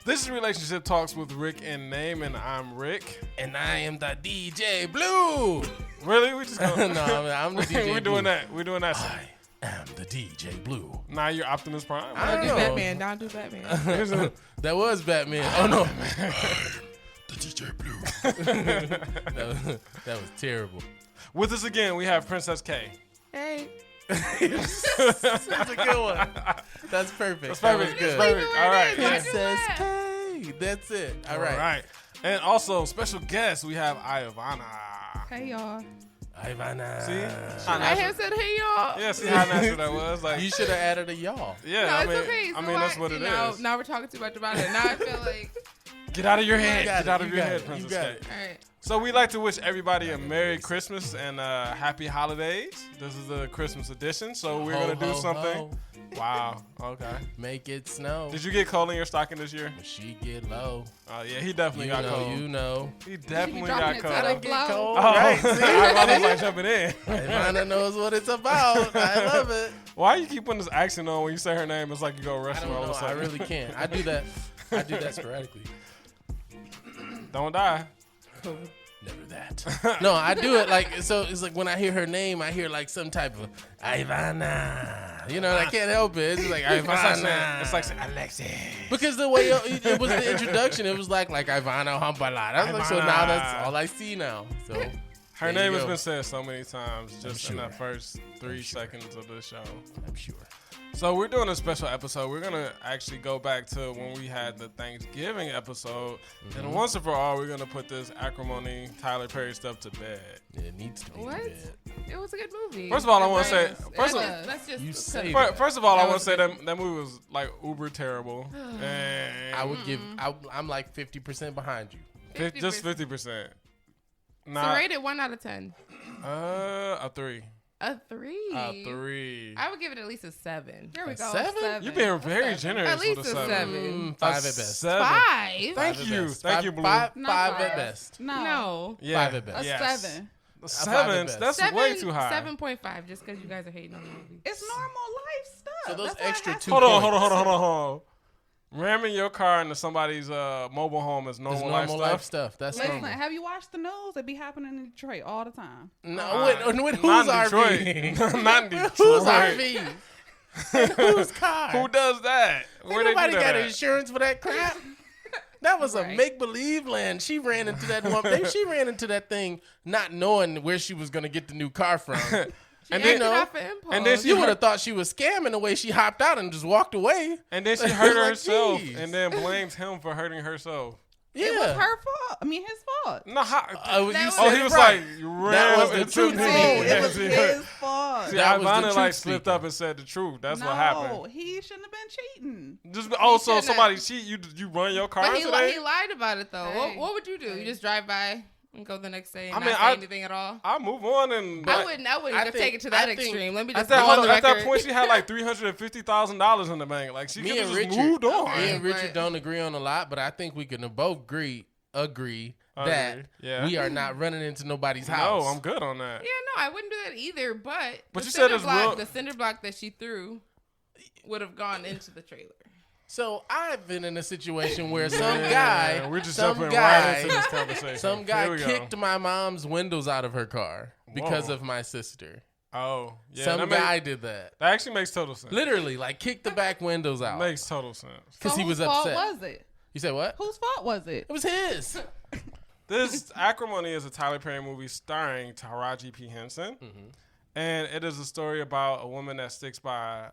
This is Relationship Talks with Rick and Name, and I'm Rick. And I am the DJ Blue. Really? We just go. No, I'm the DJ We're Blue. doing that. We're doing that. I am the DJ Blue. Now you're Optimus Prime. I don't know. Batman. Don't do Batman. That was Batman. Oh, no. The DJ Blue. that was terrible. With us again, we have Princess K. Hey. That's a good one. That's perfect. That's That perfect. was good. Perfect. All right. Yeah. Princess K. That's it. All right. All right. And also, special guest, we have Ivana. Hey, y'all. Ivana. See? I have said hey, y'all. Yeah, see how natural that was? Like, You should have added a y'all. yeah, No, I it's mean, okay. So I mean that's what it is. Now we're talking too much about it. Now I feel like, Get out of your head. You got Get it. out of You your got head, it. Princess You got K. it. all right. So we'd like to wish everybody a Merry Christmas and Happy Holidays. This is the Christmas edition, so we're Ho, going to do ho, something. ho. Wow. Okay. Make it snow. Did you get cold in your stocking this year? When she get low. Oh, yeah, he definitely got cold. You know. He definitely dropping got it to cold. the blow. Cold. Oh, Right. See? I was like jumping in. Ivana knows what it's about. I love it. Why you keep putting this accent on when you say her name? It's like you go I Russian don't all of know. a I sudden. really can't. I do that sporadically. Don't die. Never that. No, I do it like so. It's like when I hear her name, I hear like some type of Ivana. You know, I can't help it. It's like Ivana. It's like saying, Alexis. Because the way it was the introduction, it was like Ivana Humpalad. I was like, so now that's all I see now. So Her there name you has go. been said so many times just in sure. the first 3 sure. seconds of the show. I'm sure. So we're doing a special episode. We're gonna actually go back to when we had the Thanksgiving episode, and once and for all, we're gonna put this Acrimony Tyler Perry stuff to bed. It needs to be. What? in bed. It was a good movie. First of all, I want to say, That's just You say fir- that. first of all, I That want was to say good. that movie was like uber terrible, and I would give. I'm like 50% behind you. just 50%. So Not rate it 1 out of 10. a 3. A 3. A 3. I would give it at least a 7. There we A go. 7? You're being very generous At least with a a 7. 7. 5 A at best. 7. 5. Thank Five at you. best. Thank you, Blue. Five Not at five. best. No. Yeah. 5 at best. A Yes. 7. The Five at 7. best. That's way too high. 7.5, just because you guys are hating on the movie. It's normal life stuff. So those That's why it extra has 2 to Hold on, points. hold on. Ramming your car into somebody's mobile home is It's normal, normal life life stuff. stuff. That's Listen, normal. have you watched the news? It be happening in Detroit all the time. No, with Not whose in RV? Detroit. Not in Detroit. Whose RV? And whose car? Who does that? Ain't Where they nobody do that got at? insurance for that crap. That was a Right. make-believe land. She ran into that one. She ran into that thing not knowing where she was going to get the new car from. And She then, acted off of impulse. and then she You would have thought she was scamming the way she hopped out and just walked away. and then she hurt Like, herself, geez. and then blames him for hurting herself. Yeah. It was her fault. I mean, his fault. No, how, You That said oh, it he was right. like, you That ran was the into truth me. to me. No, Yeah, it was see, his fault. See, That was the Ivana truth like slipped speaking. up and said the truth. That's no, what happened. he shouldn't have been cheating. Just so shouldn't somebody have. cheat you run your car But he today? lied about it, though. Hey. What would you do? You just drive by and go the next day and I not mean, say anything at all? I move on and I like, wouldn't I take think- it to that I think- extreme. Let me At just that, go on the at that record. point, she had like $350,000 in the bank. Like she Me could have and just Richard, moved on. me and Richard Right. don't agree on a lot, but I think we can both agree that Yeah. we are not running into nobody's No, house. I'm good on that. Yeah, no, I wouldn't do that either. But But the you said cinder it's block, real- the cinder block that she threw would have gone into the trailer. So I've been in a situation where some Man, guy, we're just some jumping guy, right into this conversation. some Here guy we go. kicked my mom's windows out of her car because Whoa. of my sister. Oh, yeah. some that guy did that. that actually makes total sense. Literally, like kicked the back windows out Makes total sense. because So he was whose fault upset. was it? You said what? Whose fault was it? It was his. This Acrimony is a Tyler Perry movie starring Taraji P. Henson. And it is a story about a woman that sticks by,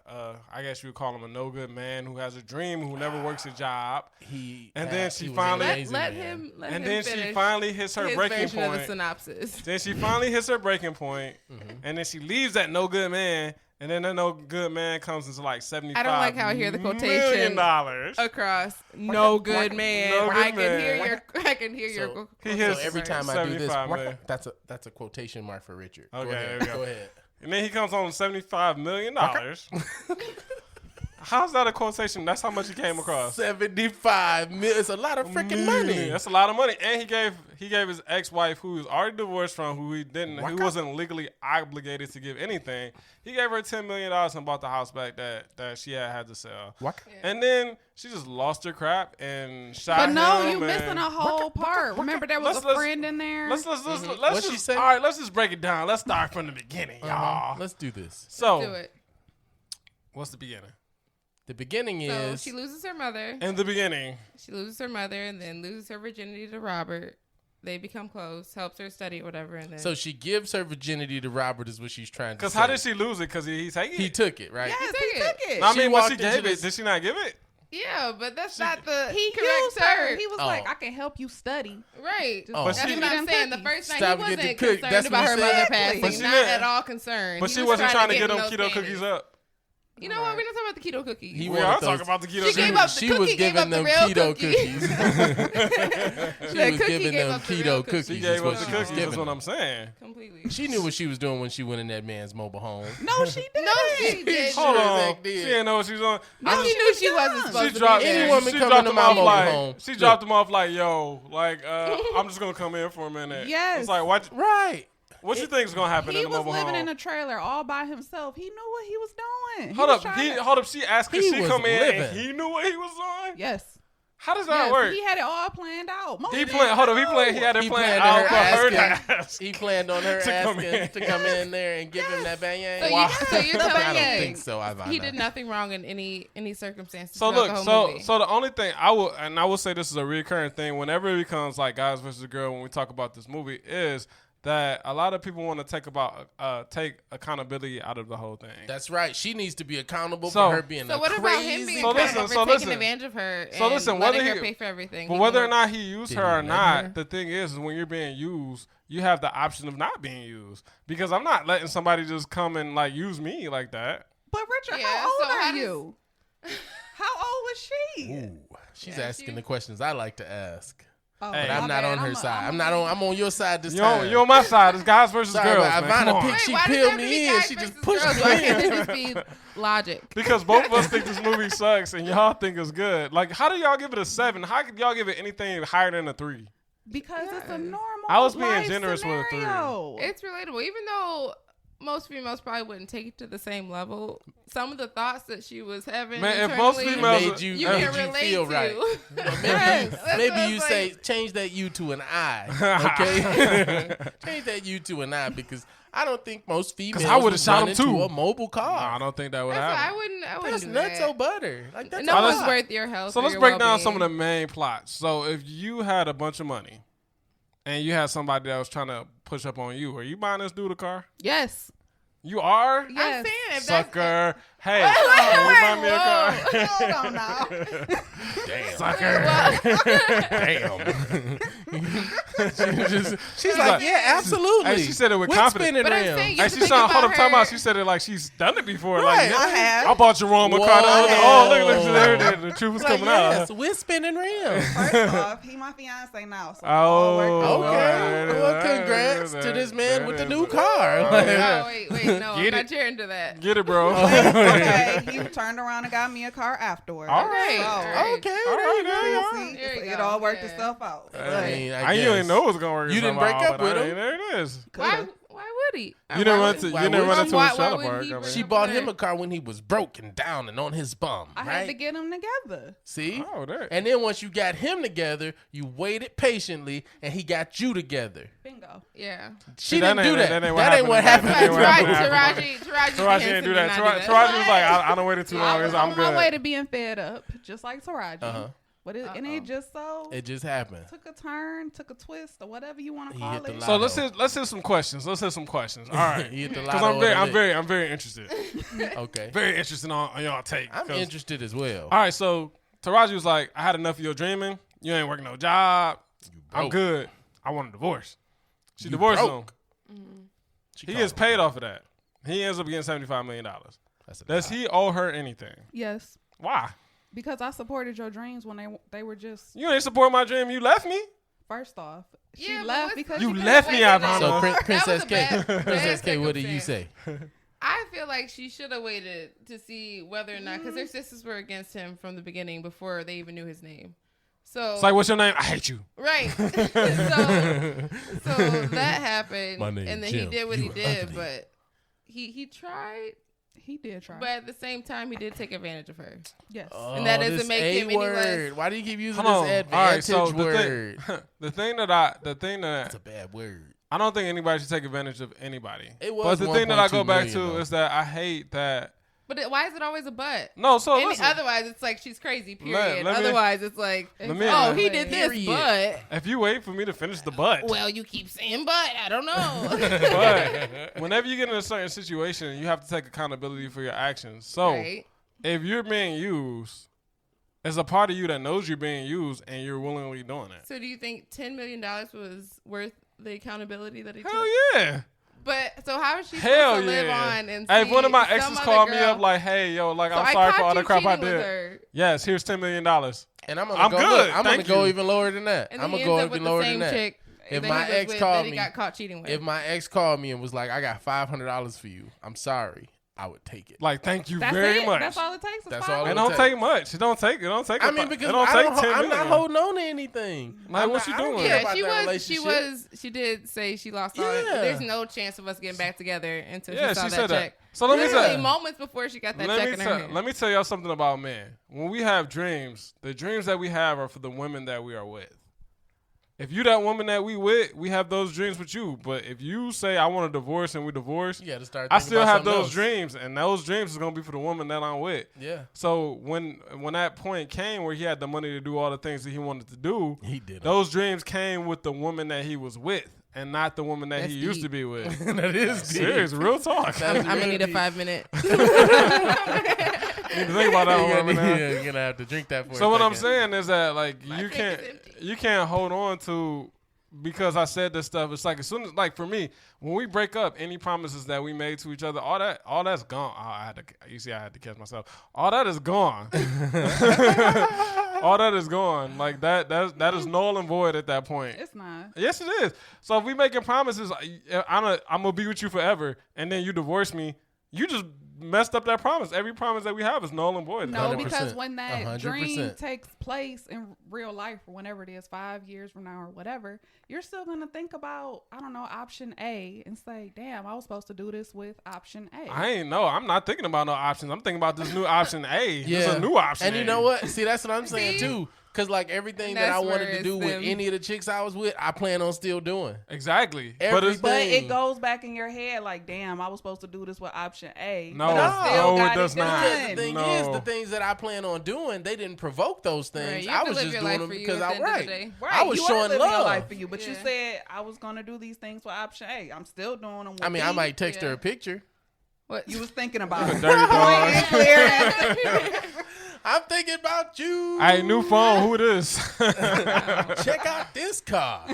I guess you would call him a no-good man who has a dream, who never works a job. And then she was an finally- amazing Let man. him. Let And him then finish she finally hits her his breaking version of the point. synopsis. Then she finally hits her breaking point, and then she leaves that no-good man, and then that no-good man comes into like $75 I don't like how I hear the quotation million dollars. across. No good man. No good I can man. hear your. I can hear your. So, He so hits every time I do this, 75 million. that's a quotation mark for Richard. Okay, Go ahead. there we go. Go ahead. And then he comes home with $75 million. How's that a quotation? That's how much he came across. 75 million. It's a lot of freaking money. That's a lot of money. And he gave his ex-wife, who was already divorced from, who wasn't legally obligated to give anything. He gave her $10 million and bought the house back that she had to sell. Yeah. And then she just lost her crap and shot But him. no, you missing a whole part. Remember, there was a friend in there. Let's What'd she just say? all right. Let's just break it down. Let's start from the beginning, y'all. Let's do this. So, Do it. what's the beginning? The beginning So is she loses her mother. In the beginning, She loses her mother and then loses her virginity to Robert. They become close, helps her study or whatever, and then so she gives her virginity to Robert is what she's trying to say. because how did she lose it? Because he take it. He took it, right? Yes, He he took took it. No, I She mean, when she walked into gave this- it, did she not give it? yeah, but that's not the He correct used her. term. He was Oh. like, I can help you study. Right. Oh. That's But she- what I'm saying. The first night he Stop wasn't getting cooked. concerned That's about what her he mother said. passing. But she Not didn't- at all concerned. But He she was wasn't trying to get in them those keto panties. cookies up. You know what? We're not talking about the keto cookies. He We wanted are those- talking about the keto She gave cookies. up the She cookie, was gave giving up the them real keto cookie. cookies. She The was cookie giving gave them up the real keto cookie. cookies. She is gave what up the she was cookies. giving That's what them. I'm saying. Completely. She knew what she was doing when she went in that man's mobile home. No, she didn't. No, she did. Hold Sure as on. heck She did. didn't know what she was on. No, she knew she wasn't supposed She to dropped. be Any there. woman She coming dropped to him my off mobile like. home. She Look. dropped him off like, yo, like I'm just gonna come in for a minute. Yes. It's like what? Right. What you think is gonna happen He in the was mobile living home? in a trailer all by himself. He knew what he was doing. Hold was up. trying to- Hold up. She asked could He she was come in and living. he knew what he was doing. Yes. How does that Yes, work? he had it all planned out. Most He of it- planned. Hold up. He planned. He had it He planned planned on out for her her to asking. ask. He planned on her To come asking in. to come in there and give him that bang. So, Wow. so you're The telling I don't bang. me think so, Ivana. he did nothing wrong in any circumstances. So throughout look, the whole movie. so the only thing I will say this is a recurring thing whenever it becomes like guys versus girl when we talk about this movie is that a lot of people want to take accountability out of the whole thing. That's right. She needs to be accountable So- for her being So a what crazy. about him being So accountable listen, for so taking listen. advantage of her and So listen, letting whether her he- pay for everything? But He whether or won't- not he used Did her he or let not, her? the thing is when you're being used, you have the option of not being used. Because I'm not letting somebody just come and like use me like that. But Richard, Yeah, how old so are how does- you? How old was she? Ooh, she's Yeah, asking she- the questions I like to ask. Oh, Hey. But my I'm not bad. on her side. I'm on your side this time. You're on my side. It's guys versus Sorry, girls, but man. Come Ivana on. picked- Wait, she why does it peeled have to me be in. guys She just versus pushed girls? me Why in. can't it just be logic? Because both of us think this movie sucks and y'all think it's good. Like, how do y'all give it a 7? How could y'all give it anything higher than a 3? Because it's Yeah. a normal. I was being life generous with a 3. scenario. It's relatable, even though most females probably wouldn't take it to the same level. Some of the thoughts that she was having, Man, if most internally, females- made you, you made can you relate feel to. right. Yes, that's Maybe what you it's say like. change that U to an I. Okay, change that U to an I because I don't think most females I would've would shot run him too. into a mobile Nah, I car. don't think that would That's why happen. I wouldn't That's do nuts that. so butter. Like that's No a one's lot. worth your health. So or let's your break down some of the well-being. main plots. So if you had a bunch of money and you had somebody that was trying to push up on you, are you buying this dude a car? Yes. You are? I'm Yes. saying if that's Sucker. Hey, can we buy me a car? Hold on now. Damn. Sucker. Damn. She's She's like, yeah, absolutely. Hey, she said it with With confidence. spinning But I'm rims. saying Hey, you she think sound, hold up, about time her- out. She said it like she's done it before. Right, Like, I yeah, have. I bought Jerome a car. Whoa. There it is. The truth is Like, coming yes, out. with spinning rims. First off, he my fiance now. So Oh, Okay. okay. Well, congrats to this man with the new car. Oh, Like, yeah. Oh, wait, no, I'm Get not it. cheering to that. Get it, bro. okay, he turned around and got me a car afterwards. All right. So, All right. Okay, All right, there you go. see, There you it go. all worked Yeah. itself out. I mean, I guess. didn't know it was gonna work. You didn't break up with him? There it is. Why would he? You didn't Why run would- to. You why didn't would run she? into Why- a why trailer wouldn't park. he I mean. She bought him a car when he was broken down and on his bum, I right? had to get them together. See? Oh, there. And then once you got him together, you waited patiently, and he got you together. Bingo. Yeah. She that didn't do ain't- that. that ain't That ain't what happened. That ain't what happened. Taraji Taraji didn't do that. Taraji was like, I don't waited too long. I was I'm on my way good. to being fed up, just like Taraji. Uh-huh. But and it just so It just happened. took a turn, took a twist, or whatever you want to He call hit the it. line. So let's hit some questions. All right. He hit the Because lotto on the I'm very interested. lick. Okay. Very interested on y'all take. I'm 'Cause- interested as well. All right, so Taraji was like, I had enough of your dreaming. You ain't working no job. I'm broke. good. I want a divorce. She You divorced broke. him. She He called gets him. paid off of that. He ends up getting $75 million. That's a Does lot. he owe her anything? Yes, Why? because I supported your dreams when they were just You ain't support my dream. You left me. first off. She Yeah, but left what's- because You she couldn't left me, wait it Ivana. out. So That was Princess a K, bad Princess K, what did you circumstance. say? I feel like she should have waited to see whether or not, because their sisters were against him from the beginning before they even knew his name. So it's like, what's your name? I hate you. Right. so that happened, My name and then Jim. he did what You he were did, ugly. but he tried. He did try. But at the same time, he did take advantage of her. Yes. And that doesn't this make A him any word. less- Why do you keep using Hold on. this All right, advantage so word? the thing That's a bad word. I don't think anybody should take advantage of anybody. It was but the thing that I go 1.2 back million, to though. is that I hate that. But why is it always a but? No, so listen. Otherwise, it's like she's crazy, period. let me- Otherwise, it's like, Let me- oh, he did this, Period. but... If you wait for me to finish the butt, Well, you keep saying but. I don't know. but whenever you get in a certain situation, you have to take accountability for your actions. So Right. if you're being used, there's a part of you that knows you're being used and you're willingly doing it. So do you think $10 million was worth the accountability that he Hell took? yeah. But so how is she Hell supposed to live yeah. on and Hey, if see one of my some exes other called me girl- up like, hey, yo, like, So I'm I sorry for caught all the you crap I cheating with did. her, Yes, here's $10 million. And I'm I'm gonna good. I'm gonna Thank go you. even lower than that. and I'm then gonna he go ends up even with lower the than same that. chick If that my he was ex with, called that he me- got caught cheating with. If my ex called me and was like, "I got $500 for you," I'm sorry, I would take it. Like, thank you That's very it. much. That's all it takes. That's all It it don't take. take much. It don't take. I mean, because it don't I take don't, 10 I'm not million. holding on to anything. Like, I'm what not- you I don't doing? care yeah, about she that was. relationship. She did say she lost all. Yeah. There's no chance of us getting back together until Yeah, she saw she that said check. that. So let me Literally tell moments before she got that check in her hand. let me tell y'all something about men. When we have dreams, the dreams that we have are for the women that we are with. If you that woman that we with, we have those dreams with you. But if you say I want a divorce and we divorce, You got to start. I thinking still about have something those else. dreams, and those dreams is gonna be for the woman that I'm with. Yeah, So when that point came where he had the money to do all the things that he wanted to do, he did. those dreams came with the woman that he was with, and not the woman that That's he used deep. to be with. That is deep. Serious, real talk. That is I'm gonna real need a deep. 5-minute. Need to think about that one right now. You're gonna have to drink that for. So a what I'm second. saying is that like My you drink can't is empty. you can't hold on to because I said this stuff. It's like as soon as like for me when we break up, any promises that we made to each other, all that's gone. Oh, I had to catch myself. All that is gone. All that is gone. Like that is null and void at that point. It's not. Yes, it is. So if we making promises, I'm gonna be with you forever, and then you divorce me, you just messed up that promise. Every promise that we have is null and void. No, 100%. because when that dream 100%. takes place in real life, or whenever it is, 5 years from now or whatever, you're still gonna think about, I don't know, option A and say, "Damn, I was supposed to do this with option A." I ain't know. I'm not thinking about no options. I'm thinking about this new option A. Yeah, There's a new option. And you A. know what? See, that's what I'm saying See? too. Cause like everything And that I that's wanted where to do it's with them. any of the chicks I was with, I plan on still doing. Exactly. Everything. But it goes back in your head like, "Damn, I was supposed to do this with option A." No, but I still no, got it does not. Because done. the thing No. is, the things that I plan on doing, they didn't provoke those Right, things. you I have to was live just your doing life them for you because at I the end of the right. day. Right, I was you are showing living love. your life for you, but you Yeah. said I was gonna do these things with option A. I'm still doing them. With I mean, I B. might text her Yeah. a picture. What? You was thinking about it. Dirty dog. Clear. I'm thinking about you. Hey, new phone. Who it is? Check out this car.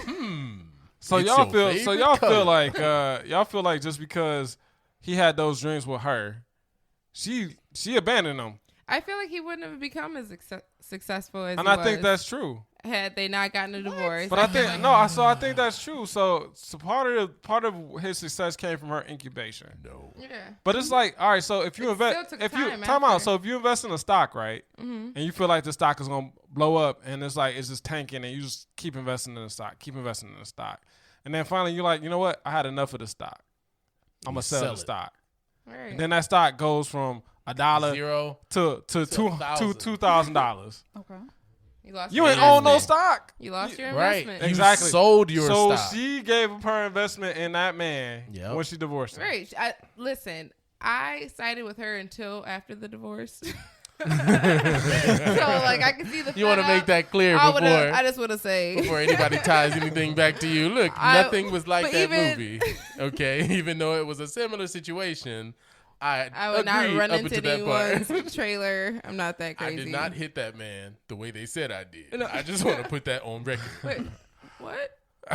So It's y'all your feel. So favorite y'all color. feel like. Y'all feel like just because he had those dreams with her, she abandoned him, I feel like he wouldn't have become as successful as and he I think was that's true. had they not gotten a divorce. But I think no. So I think that's true. So part of his success came from her incubation. No. Yeah. But it's like, all right, so if you It invest, still took if you time time out, after. so if you invest in a stock, right, Mm-hmm. and you feel like the stock is gonna blow up, and it's like it's just tanking, and you just keep investing in the stock, and then finally you're like, you know what, I had enough of the stock, I'm gonna sell sell the it. stock, Right. and then that stock goes from $1 Zero. to $2,000. Okay. You lost. You your ain't own no investment. stock. You lost your Right. investment. You Exactly. sold your So stock. she gave up her investment in that man Yep. when she divorced him. Right. Listen, I sided with her until after the divorce. So like I can see the. You want to make that clear I just want to say. before anybody ties anything back to you. Look, nothing was like but that even- movie. Okay, even though it was a similar situation, I would not agreed run up into until that part. anyone's trailer. I'm not that I crazy. did not hit that man the way they said I did. No. I just want to put that on record. Wait, what?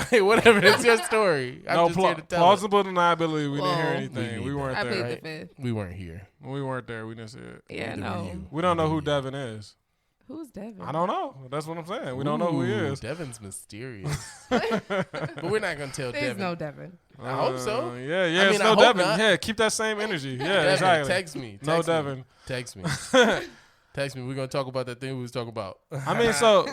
Hey, whatever, it's your story. I'm No, just here to tell it. plausible deniability. We didn't hear Well, anything. we We need weren't I there. plead right? the fifth. We weren't here. We weren't there. We didn't see it. Yeah, Neither were no. you. We don't know who Neither were you. Devin is. Who's Devin? I don't know. That's what I'm saying. We don't know who he is. Devin's mysterious. But we're not gonna tell There's Devin. no Devin. I hope so. Yeah, I it's mean, I no hope Devin. not. Yeah, keep that same energy. Yeah, Devin, exactly. text me. No Text me. Devin. Text me. Text me. We're gonna talk about that thing we was talking about. I mean, so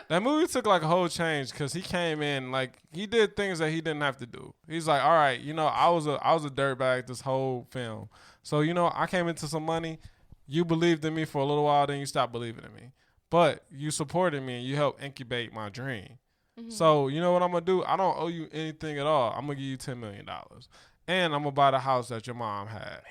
that movie took like a whole change because he came in like he did things that he didn't have to do. He's like, all right, I was a dirtbag this whole film. So I came into some money. You believed in me for a little while, then you stopped believing in me. But you supported me and you helped incubate my dream. Mm-hmm. So you know what I'm gonna do? I don't owe you anything at all. I'm gonna give you $10 million, and I'm gonna buy the house that your mom had.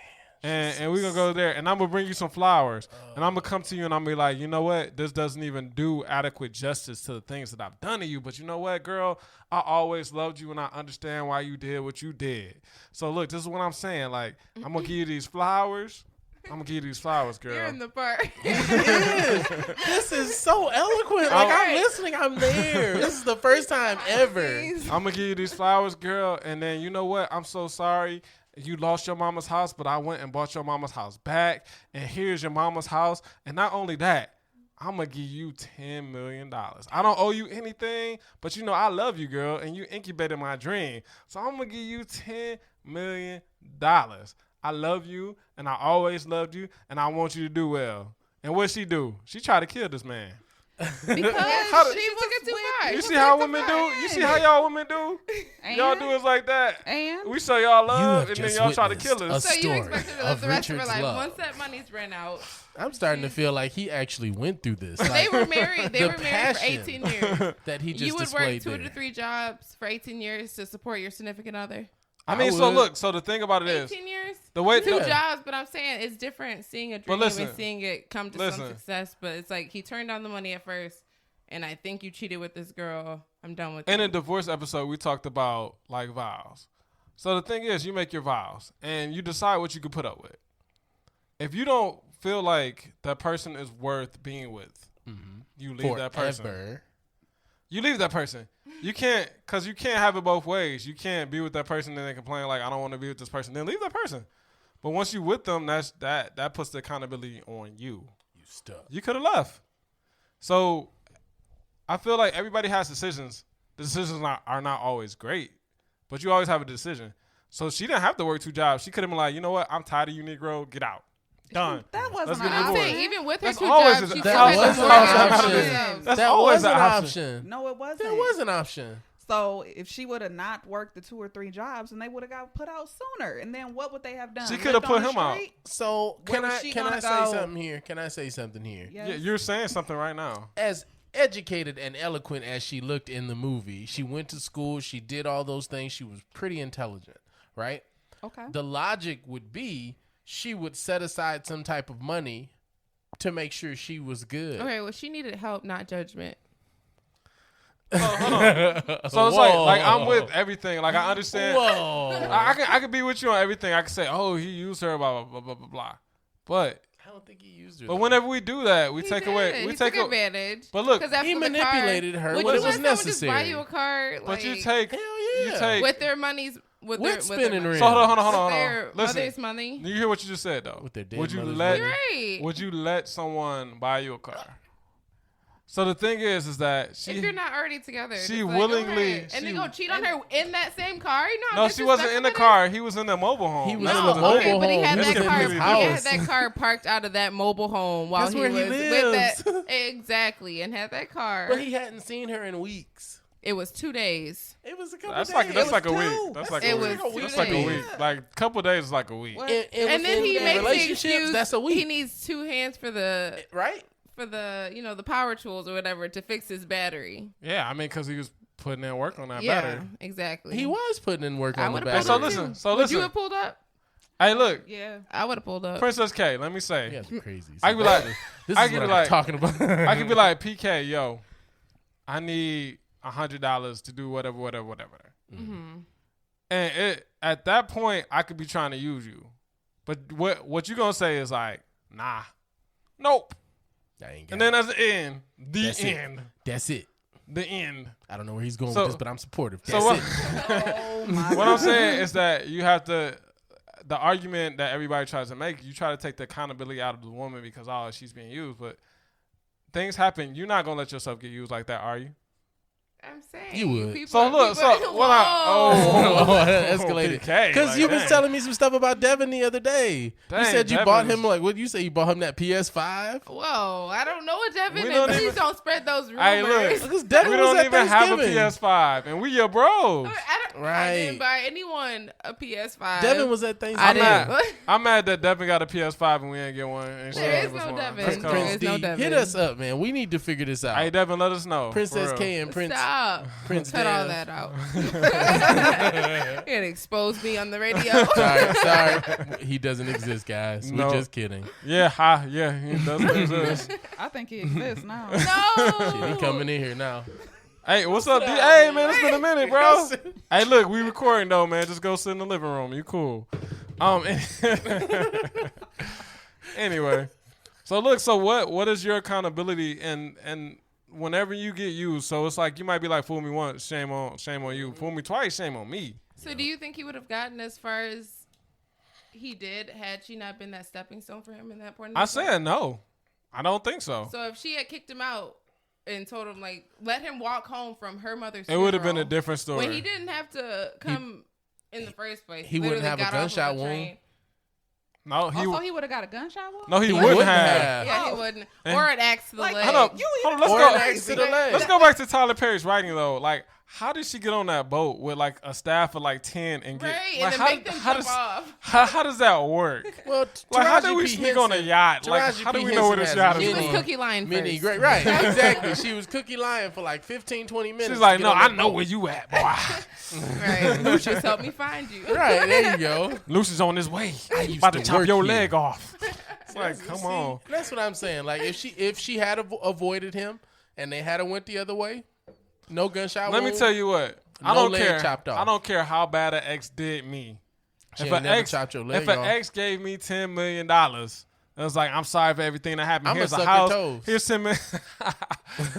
And we're going to go there, and I'm going to bring you some flowers, and I'm going to come to you, and I'm going to be like, you know what? This doesn't even do adequate justice to the things that I've done to you, but you know what, girl? I always loved you, and I understand why you did what you did. So, look, this is what I'm saying. Like, I'm going to give you these flowers. I'm going to give you these flowers, girl. You're in the park. This is so eloquent. Like, I'm listening. I'm there. This is the first time ever. I'm going to give you these flowers, girl, and then you know what? I'm so sorry. You lost your mama's house, but I went and bought your mama's house back. And here's your mama's house. And not only that, I'm going to give you $10 million. I don't owe you anything, but I love you, girl, and you incubated my dream. So I'm going to give you $10 million. I love you, and I always loved you, and I want you to do well. And what'd she do? She tried to kill this man. Because she took it too far. You see how women do? You see how y'all women do? Y'all do us like that. And we show y'all love, and then y'all try to kill us. So you expect her to live the rest of her life. Love. Once that money's ran out. I'm starting to feel like he actually went through this. Like, they were married. They were married for 18 years. That he just you would work 2 there. to 3 jobs for 18 years to support your significant other. I mean, so look. So the thing about it is, 18 years, the way 2 jobs. But I'm saying it's different seeing a dream and seeing it come to some success. But it's like he turned down the money at first. And I think you cheated with this girl. I'm done with it. In a divorce episode, we talked about like vows. So the thing is, you make your vows and you decide what you can put up with. If you don't feel like that person is worth being with, you leave that person. You leave that person. You can't, because you can't have it both ways. You can't be with that person and then complain like, I don't want to be with this person. Then leave that person. But once you with them, that puts the accountability on you. You stuck. You could have left. So I feel like everybody has decisions. The decisions are not always great, but you always have a decision. So she didn't have to work 2 jobs. She could have been like, you know what? I'm tired of you, Negro. Get out. Done. That wasn't an an I'm option. saying even with her That's 2 always jobs, a- she that still was had to an work option. themselves. That's that always was an an option. No, it wasn't. There was an option. So if she would have not worked the 2 or 3 jobs, then they would have got put out sooner. And then what would they have done? She could have Left put on the him out. street? So Where can was I she say gonna go? something here? Can I say something here? Yes. Yeah, you're saying something right now. As educated and eloquent as she looked in the movie, she went to school, she did all those things, she was pretty intelligent, right? Okay. The logic would be she would set aside some type of money to make sure she was good. Okay, well, she needed help, not judgment. Hold on. So it's like I'm with everything. Like I understand. Whoa. I can be with you on everything. I can say, oh, he used her, blah blah blah blah blah blah. But I don't think he used her. but whenever we do that, we He take did. away. We He take took a, advantage. But look, 'Cause after he the manipulated car, her would when you it was let someone just buy necessary. you a car? but you like, take. Hell You yeah. take. with their money's with With their spinning money. rims. So hold on. With their Listen, mother's money. you hear what you just said though? With their dead would you mother's let? money. Right. Would you let someone buy you a car? So the thing is that If she. you're not already together, she just like, willingly- alright. and she- then go cheat on her in that same car. You know how No, she wasn't in the disrespectful car. He was in the mobile home. He was That's in what the the mobile thing. home. But he had He was that in car. his He house. had that car parked out of that mobile home while That's he where was he with lives. that. Exactly, and had that car. But he hadn't seen her in weeks. It was 2 days. It was a couple That's days. like It that's was like a 2. week. That's like It a was week. 2 That's like a days. week. Like a couple days is like a week. What? And then he makes the relationships. excuse That's a week, he needs 2 hands for the right? the power tools or whatever to fix his battery. Yeah, I mean, because he was putting in work on that Yeah, battery. exactly. He was putting in work I on the would've Hey, battery. pulled so up listen. too. So Would you listen. have pulled up? Hey, look, Yeah. I would have pulled up. Princess K. Let me say. You guys are crazy. I could be like, this I is could what be I'm like, talking about. I could be like, PK, yo, I need $100 to do whatever. Mm-hmm. And at that point, I could be trying to use you, but what you gonna say is like, nah, nope. I ain't got And then it. that's the end. That's it. End. That's it. The end. I don't know where he's going So- with this, but I'm supportive. So That's what? it. Oh my What I'm saying is that you have to. The argument that everybody tries to make, you try to take the accountability out of the woman because she's being used. But things happen. You're not gonna let yourself get used like that, are you? I'm saying You would. Escalated because you was telling me some stuff about Devin the other day. You said you bought him what you say you bought him that PS5. Whoa, I don't know what Devin is. Please don't spread those rumors. Hey, look, because Devin we don't even have a PS5, and we your bros. I didn't buy anyone a PS5. Devin was at Thanksgiving. I'm mad that Devin got a PS5 and we ain't get one. And there is no Devin. Prince D, hit us up, man. We need to figure this out. Hey, Devin, let us know. Princess K and Prince. Stop. Prince Cut all that out. You're gonna expose me on the radio. Sorry. He doesn't exist, guys. No. We're just kidding. Yeah, he doesn't exist. I think he exists now. No. Shit, he coming in here now. Hey, what's up, D? Hey, man, it's been a minute, bro. Hey, look, we recording though, man. Just go sit in the living room. You cool. Anyway, so look, what is your accountability and whenever you get used? So it's like you might be like, fool me once, shame on you. Fool me twice, shame on me. So do you think he would have gotten as far as he did had she not been that stepping stone for him in that point? I said no. I don't think so. So if she had kicked him out and told him, like, let him walk home from her mother's funeral, it would have been a different story. When he didn't have to come in the first place. He wouldn't have a gunshot wound. No, he would have got a gunshot wound. No, he wouldn't have. Yeah, he wouldn't. Or an axe to the leg. Hold up. Let's go back to Tyler Perry's writing though. Like, how did she get on that boat with like a staff of like 10 and get? Right, like, and then make them jump off. How does that work? Well, like, how do we sneak on a yacht? Like, how do we know where this yacht is? She was cookie lying first. Right, exactly. She was cookie lying for like 15, 20 minutes. She's like, no, I know where you at, boy. Right, Lucius, help me find you. Right, there you go. Lucius on his way. About to chop your leg off. It's like, come on. That's what I'm saying. Like, if she had avoided him and they had went the other way, no gunshot wound. Let me tell you what. I don't care. I don't care how bad an ex did me. If an ex gave me $10 million, it was like, I'm sorry for everything that happened. Here's a house. Here's $10 million.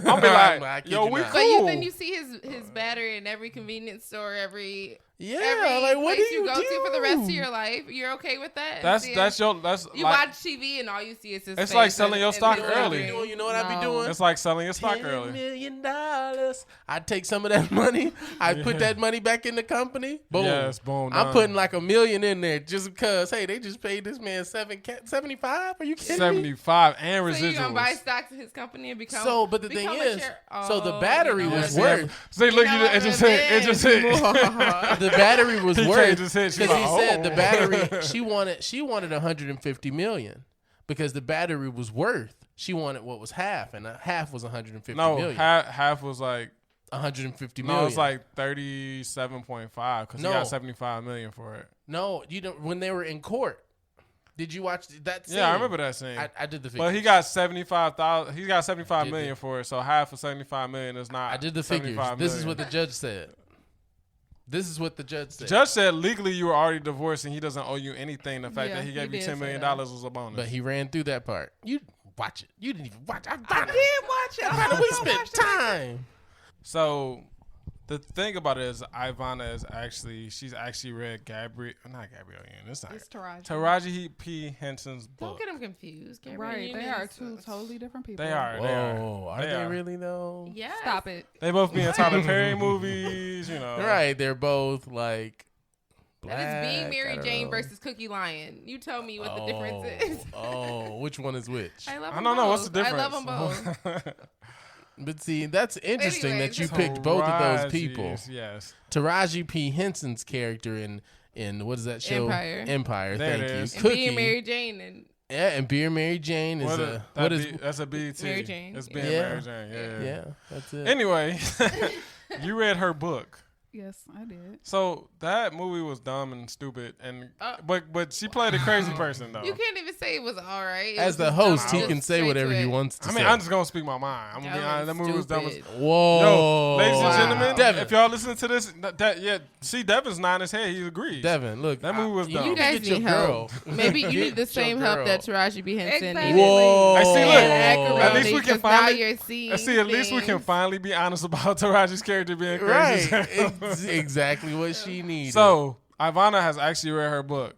I'll be like, yo, we cool. But then you see his battery in every convenience store, every like what place do you go to for the rest of your life. You're okay with that? You like, watch TV and all you see is his face. It's like selling your stock early. You know what I be doing? It's like selling your stock early. $10 million. I'd take some of that money. I'd put that money back in the company. Boom. Yes, boom. I'm putting like $1 million in there just because. Hey, they just paid this man 75. Are you kidding 75 and residuals. So you gonna buy stocks in his company and become? So, but the thing is, so the battery was worth. See, look, it just hit. The battery was worth because he said the battery. She wanted 150 million because the battery was worth. She wanted what was half, and half was 150 million. Half was like 150 million. No, it was like 37.5 because he got 75 million for it. No, you don't. When they were in court. Did you watch that scene? Yeah, I remember that scene. I did the figures. But he got 75,000. He got 75 million for it. So half of 75 million is not. I did the figures. This is what the judge said. The judge said legally you were already divorced and he doesn't owe you anything. The fact that he gave you $10 million was a bonus. But he ran through that part. You watch it. You didn't even watch it. I did watch it. We spent time. So the thing about it is she's actually read not Gabrielle Union. It's Taraji P. Henson's book. Don't get them confused. Right, they are two totally different people. They are. Are they really though? Yeah. Stop it. They both be in Tyler Perry movies, you know. Right, they're both like black. That is Being Mary Jane versus Cookie Lion. You tell me what the difference is. Which one is which? I don't know what's the difference. I love them both. But see, that's interesting that you picked both of those people. Yes. Taraji P. Henson's character in what is that show? Empire. Thank you. And Cookie. Being Mary Jane and Being Mary Jane is that's a BT. Mary Jane. It's Being Mary Jane. Yeah, that's it. Anyway, you read her book. Yes, I did. So that movie was dumb and stupid, and but she played a crazy person though. You can't even say it was all right. As the host, he can say whatever he wants to say. I'm just gonna speak my mind. I'm gonna be honest. That movie was dumb. Whoa, yo, ladies and gentlemen, Devin. If y'all listen to this, see, Devin's nodding his head. He agrees. Devin, look, that movie was dumb. You guys need help. Maybe you need the same help that Taraji B. Henson needed. Whoa, I see. Look, at least we can finally be honest about Taraji's character being crazy. Right, exactly what she needed. So Ivana has actually read her book,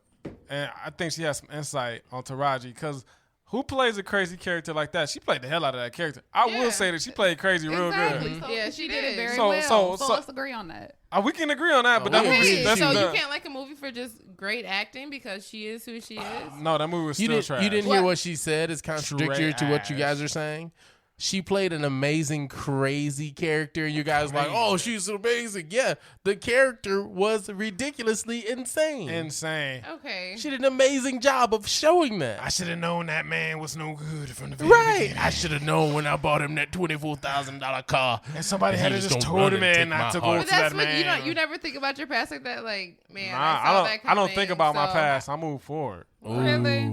and I think she has some insight on Taraji because Who plays a crazy character like that? She played the hell out of that character. I will say that she played crazy real good. So yeah, she did it very well. So let's agree on that. We can agree on that, but that movie. So you can't like a movie for just great acting because she is who she is. No, that movie was still trash. You didn't hear what she said? It's contradictory to what you guys are saying. She played an amazing, crazy character. You guys like, oh, she's amazing. Yeah, the character was ridiculously insane. Okay. She did an amazing job of showing that. I should have known that man was no good from the very beginning. I should have known when I bought him that $24,000 car. And somebody had to just told him not to go to that man. You never think about your past like that. Like, man, I don't think about my past. I move forward. Really?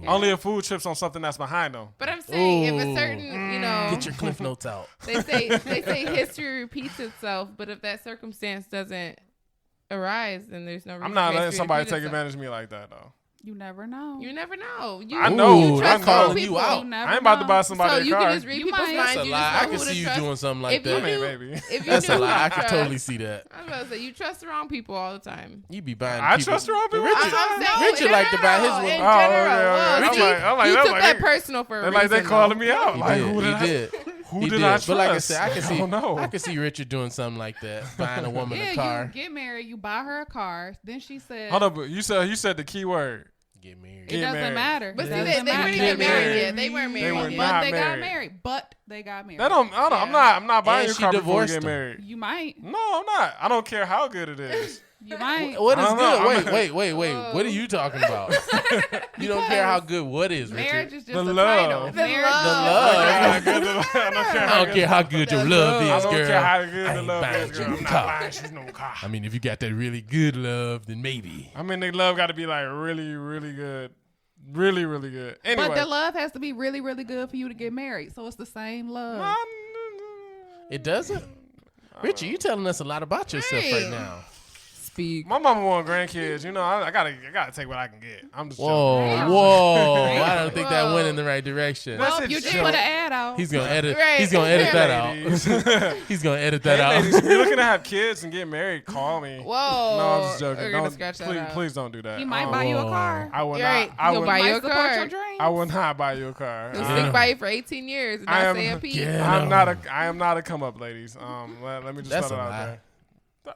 Yeah. Only if food trips on something that's behind them. But I'm saying if a certain, get your Cliff Notes out. They say history repeats itself, but if that circumstance doesn't arise, then there's no reason. I'm not letting somebody take advantage of me like that, though. You never know. You never know. I know. I'm calling you out. I ain't about to buy somebody a car. So you can just read people's minds. That's a lie. I can see you doing something like that. Baby. That's a lie. I can totally see that. I was about to say, you trust the wrong people all the time. You be buying I trust the wrong people? Richard like to buy his one. In general. You took that personal for a reason. Like they calling me out. He did. Who did I trust? But like I said, I can see Richard doing something like that, buying a woman a car. You get married, you buy her a car. Then she said, "Hold up, you said the key word." Get married. It doesn't matter. But see, they didn't get married yet. They weren't married yet. But they got married. I'm not buying your car before we get married. You might. No, I'm not. I don't care how good it is. You might. What is good? Wait. What are you talking about? You don't care how good what is, Richard? Marriage is just the a love. title. The love. I don't care how good your love is, girl. I don't care how good the love is, girl. I'm not buying you no car. I mean, if you got that really good love, then maybe. I mean, the love got to be like really, really good. Really, really good. Anyway. But the love has to be really, really good for you to get married. So it's the same love. It doesn't? Richard, you telling us a lot about yourself right now. Speak. My mama want grandkids. You know, I gotta take what I can get. I'm just joking. Whoa! I don't think that went in the right direction. Well, you just put an ad out. He's gonna edit. He's gonna edit that out. He's gonna edit that out. Ladies, if you're looking to have kids and get married, call me. Whoa! No, I'm just joking. We're gonna scratch that out. Please don't do that. He might buy you a car. I will not. He'll buy you a car. I will not buy you a car. He'll stick by you for 18 years and not say a peep. I am not a come up, ladies. Let me just put it out there.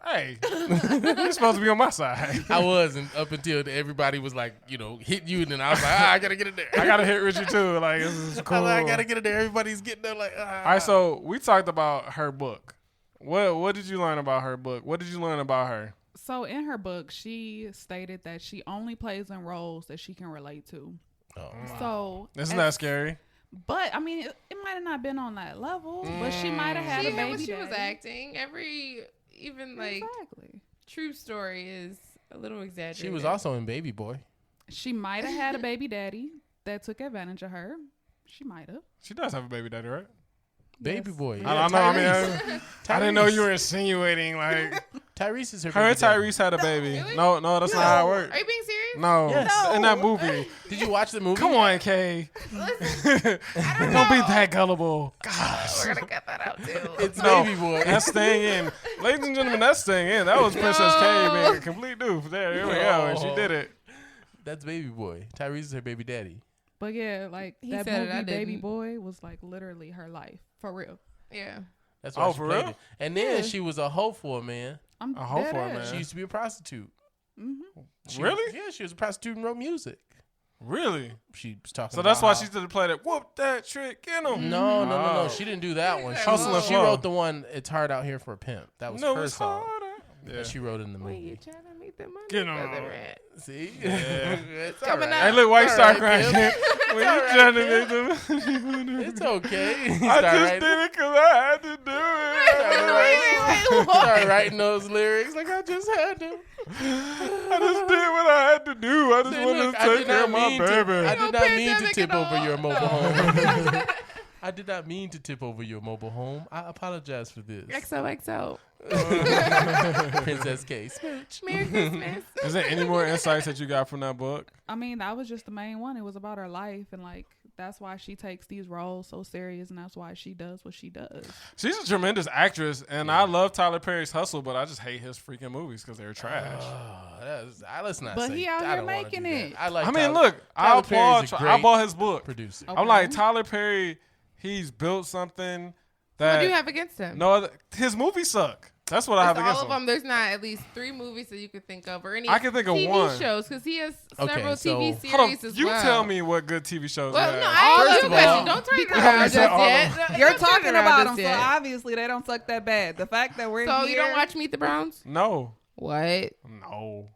Hey, you're supposed to be on my side. I wasn't up until everybody was like, hit you, and then I was like, I gotta get in there. I gotta hit Richie too. Like, this is cool. I gotta get in there. Everybody's getting there. Like, All right, so we talked about her book. What did you learn about her book? What did you learn about her? So in her book, she stated that she only plays in roles that she can relate to. Oh. So isn't that scary? But I mean, it might have not been on that level, but she might have had a baby. When she was daddy. acting, even like true story is a little exaggerated. She was also in Baby Boy. She might have had a baby daddy that took advantage of her. She might have. She does have a baby daddy, right? Baby Boy. Yeah, I don't know. I didn't know you were insinuating like Tyrese is her. Her and Tyrese had a baby. Really? No, that's not how it works. Are you being serious? No. Yes. In that movie. Did you watch the movie? Come on, Kay. Listen, don't be that gullible. Gosh. We're gonna cut that out too. It's Baby Boy. That's staying in. Ladies and gentlemen, that's staying in. That was Princess Kay being a complete doof. Here we go. And she did it. That's Baby Boy. Tyrese is her baby daddy. But yeah, like he that said movie Baby Boy was like literally her life. For real. Yeah. That's why she for played real? it. And then she was a hoe for a man. I'm a hoe for a man. She used to be a prostitute. Mm-hmm. Really? Yeah, she was a prostitute and wrote music. Really? She was talking. So that's why she did the play that whoop that trick, get him. No. She didn't do that one. She wrote the one. It's hard out here for a pimp. That was her song. Yeah. That she wrote in the movie. You trying to make the money? Get on. See? Yeah. It's coming right. Hey, look, why you start crying? When you trying to make the money. It's okay. I just did it because I had to do it. Start writing those lyrics like I just had to. I just did what I had to do. I just wanted to take care of my baby. I did not mean to tip over your mobile home. I did not mean to tip over your mobile home. I apologize for this. XOXO. Princess K. Merry Christmas. Is there any more insights that you got from that book? I mean, that was just the main one. It was about her life, and like that's why she takes these roles so serious, and that's why she does what she does. She's a tremendous actress, and I love Tyler Perry's Hustle, but I just hate his freaking movies because they're trash. Let's not but say. he out here making it. Look, I applaud. I bought his book. Producer. Okay. I'm like, Tyler Perry, he's built something that. What do you have against him? No, his movies suck. That's what I have against him. All of them. There's not at least 3 movies that you could think of, or any I can think of TV one. shows, because he has several TV series hold on, as well. You tell me what good TV shows. Well, you no, have. I ain't question. Don't turn it around just yet. You're talking about them, so obviously they don't suck that bad. The fact that we're so here, you don't watch Meet the Browns? No. What? No.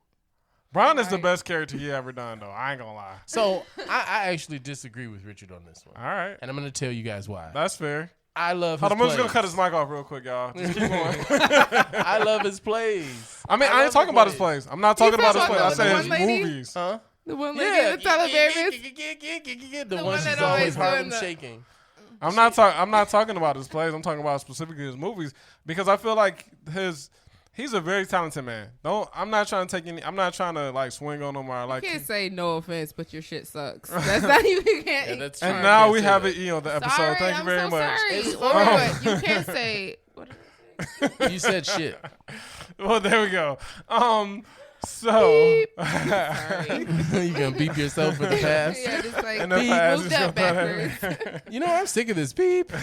Brown is the best character he ever done, though. I ain't gonna lie. So I actually disagree with Richard on this one. All right, and I'm gonna tell you guys why. That's fair. I love his plays. I'm just going to cut his mic off real quick, y'all. Just keep going. I love his plays. I mean, I ain't talking about his plays. I'm not talking about his plays. I said his movies. Huh? The one lady in the television. The one she's always Harlem shaking. I'm not talking about his plays. I'm talking about specifically his movies because I feel like he's a very talented man. I'm not trying to like swing on him or like. You can't say no offense, but your shit sucks. That's not you can't. Yeah, that's true. And now we have an E on the episode. Sorry, Thank you very much. Sorry. You can't say. What did I say? You said shit. Well, there we go. So sorry. You gonna beep yourself for the past? Yeah, just like beep. Move that backwards. You know, I'm sick of this beep. So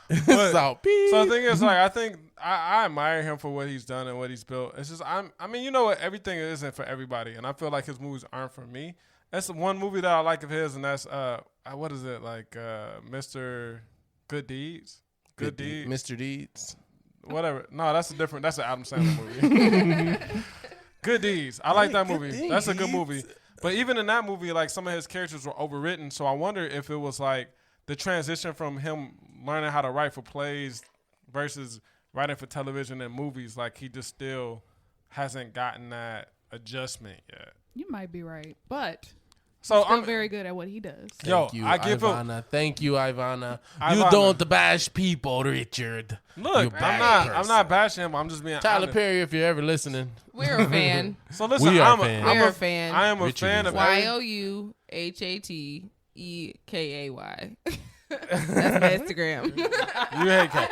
the thing is, like, I think I admire him for what he's done and what he's built. It's just I mean, you know what? Everything isn't for everybody, and I feel like his movies aren't for me. That's the one movie that I like of his, and that's what is it like? Mr. Good Deeds. Good Deeds. Mr. Deeds. Whatever. No, that's an Adam Sandler movie. Good Deeds. I like that movie. That's a good movie. But even in that movie, like some of his characters were overwritten. So I wonder if it was like the transition from him learning how to write for plays versus writing for television and movies. Like he just still hasn't gotten that adjustment yet. You might be right, but so I'm very good at what he does. Thank you, Ivana. Thank you, Ivana. You don't bash people, Richard. Look, I'm not bashing him. I'm just being Tyler honest. Perry, if you're ever listening. We're a fan. So listen, I'm a fan. I am a Richard fan of YOUHATEKAY. That's my Instagram. You hate cat.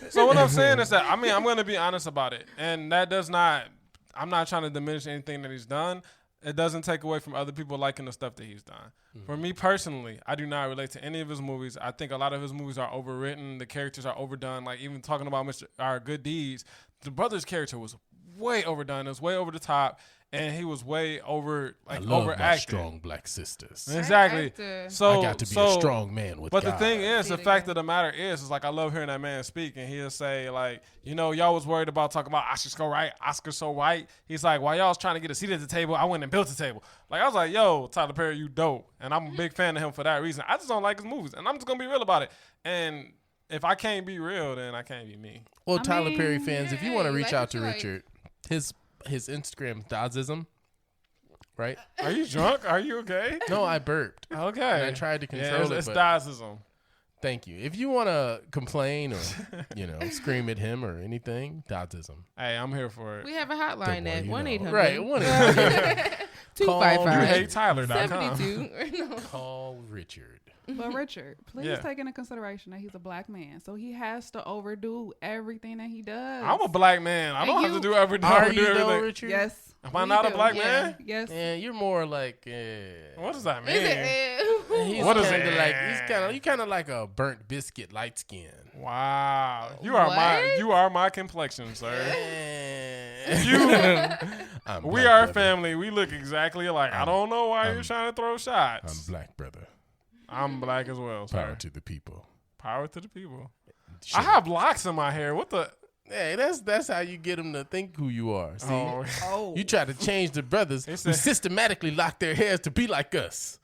So what I'm saying is that I'm going to be honest about it, and that does not. I'm not trying to diminish anything that he's done. It doesn't take away from other people liking the stuff that he's done. Mm-hmm. For me personally, I do not relate to any of his movies. I think a lot of his movies are overwritten. The characters are overdone. Like even talking about our Good Deeds, the brother's character was way overdone. It was way over the top. And he was way overacting. My strong black sisters. Exactly. So I got to be a strong man with God. But the thing is, the fact of the matter is like I love hearing that man speak, and he'll say like, you know, y'all was worried about talking about Oscar so white. He's like, while y'all was trying to get a seat at the table, I went and built the table. Like I was like, yo, Tyler Perry, you dope, and I'm a big fan of him for that reason. I just don't like his movies, and I'm just gonna be real about it. And if I can't be real, then I can't be me. Well, Tyler Perry fans, if you want to reach out to Richard, his Instagram Dodgism, right? Are you drunk? Are you okay? No, I burped. Okay. And I tried to control it. It's Dodgism. Thank you. If you want to complain or, scream at him or anything, Dodgism. Hey, I'm here for it. We have a hotline at 1-800. Right, 1-800. 255 YouHateTyler.com. Call Richard. But Richard, please take into consideration that he's a black man, so he has to overdo everything that he does. I'm a black man. I don't have to do everything. Are you though, Richard? Yes. Am I not a black man? Yes. Yeah, you're more like. What does that mean? What is it? Like you kind of like a burnt biscuit, light skin. Wow, you are my complexion, sir. We are family. We look exactly alike. I don't know why you're trying to throw shots. I'm black, brother. I'm black as well, sir. Power to the people. Power to the people. I have locks in my hair. What the? Hey, that's how you get them to think who you are. See, oh. You try to change the brothers who systematically lock their hairs to be like us.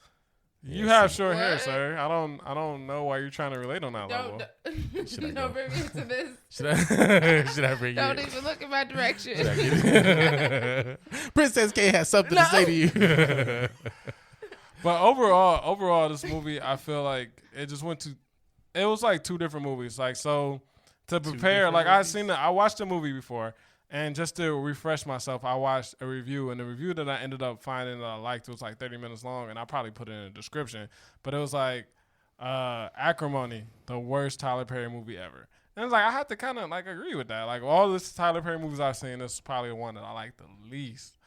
You have short hair, sir. I don't know why you're trying to relate on that level. Don't bring me into this. Should I bring you? Don't even look in my direction. Princess K has something to say to you. But overall, this movie, I feel like it just went to. It was like two different movies. Like so, to prepare, like I watched the movie before, and just to refresh myself, I watched a review, and the review that I ended up finding that I liked was like 30 minutes long, and I probably put it in a description, but it was like Acrimony, the worst Tyler Perry movie ever. And it's like I have to kind of like agree with that. Like all the Tyler Perry movies I've seen, this is probably the one that I like the least.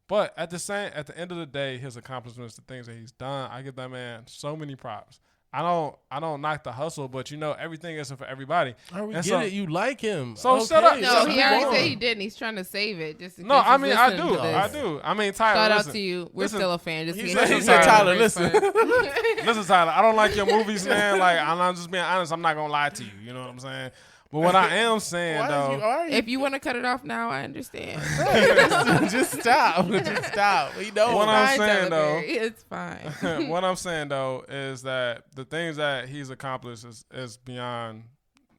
But at the end of the day, his accomplishments, the things that he's done, I give that man so many props. I don't knock the hustle, but everything isn't for everybody. We get it. You like him. So shut up. No, he already said he didn't. He's trying to save it. No, I mean, I do. I mean, Tyler, shout out to you. We're still a fan. Just he said, Tyler, listen. Listen, Tyler, I don't like your movies, man. Like, I'm just being honest. I'm not going to lie to you. You know what I'm saying? But what I am saying, though, if you want to cut it off now, I understand. Just stop. Just stop. What I'm saying, though, it's fine. What I'm saying, though, is that the things that he's accomplished is beyond,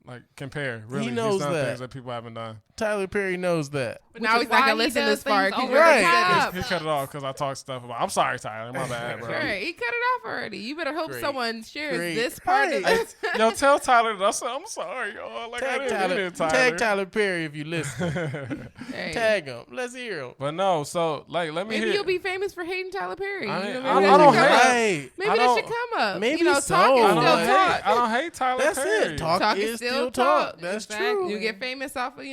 like, compare. Really, he knows he's done that. Things that people haven't done. Tyler Perry knows that. But now he's not gonna listen this far. Right. He cut it off because I talked stuff about. I'm sorry, Tyler. My bad, bro. Right. He cut it off already. You better hope someone shares this part of it. Yo, tell Tyler that I'm sorry, y'all. Like, I didn't mean it, Tyler. Tag Tyler Perry if you listen. Tag him. Let's hear him. But no, so like, let me. Maybe you'll be famous for hating Tyler Perry. I don't hate. Maybe that should come up. Maybe talk is still talk. I don't hate Tyler Perry. That's it. Talk is still talk. That's true. You get famous off of